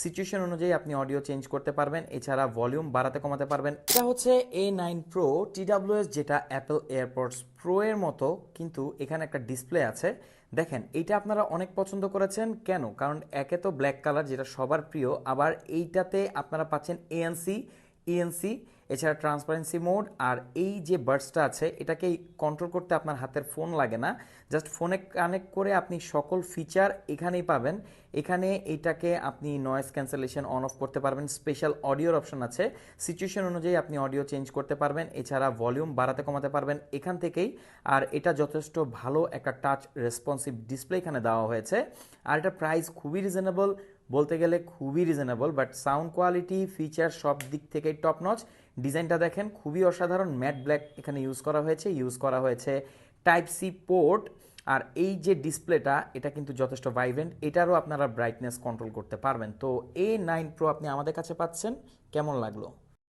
Situation অনুযায়ী আপনি audio change করতে পারবেন, এছাড়া ভলিউম বাড়াতে কমাতে পারবেন। এটা হচ্ছে A9 Pro TWS, যেটা অ্যাপল এয়ারপডস প্রো এর মতো, কিন্তু এখানে একটা ডিসপ্লে আছে। দেখেন, এইটা আপনারা অনেক পছন্দ করেছেন কেন? কারণ একে তো ব্ল্যাক কালার, যেটা সবার প্রিয়, আবার এইটাতে আপনারা পাচ্ছেন ANC, ইএনসি, এছাড়া ট্রান্সপারেন্সি মোড। আর এই যে বার্ডসটা আছে, এটাকে কন্ট্রোল করতে আপনার হাতের ফোন লাগে না, জাস্ট ফোনে কানেক্ট করে আপনি সকল ফিচার এখানেই পাবেন। এখানে এটাকে আপনি নয়েজ ক্যান্সেলেশন অন অফ করতে পারবেন, স্পেশাল অডিওর অপশন আছে, সিচুয়েশন অনুযায়ী আপনি অডিও চেঞ্জ করতে পারবেন, এছাড়া ভলিউম বাড়াতে কমাতে পারবেন এখান থেকেই। আর এটা যথেষ্ট ভালো একটা টাচ রেসপন্সিভ ডিসপ্লে এখানে দেওয়া হয়েছে। আর এটা প্রাইস খুবই রিজনেবল, বলতে গেলে খুবই reasonable, but sound quality, feature সব দিক থেকেই টপ নচ। ডিজাইনটা দেখেন, খুবই অসাধারণ, ম্যাট ব্ল্যাক এখানে ইউজ করা হয়েছে টাইপ সি পোর্ট। আর এই যে ডিসপ্লেটা, এটা কিন্তু যথেষ্ট ভাইব্রেন্ট, এটারও আপনারা ব্রাইটনেস কন্ট্রোল করতে পারবেন। তো A9 Pro আপনি আমাদের কাছে পাচ্ছেন, কেমন লাগলো?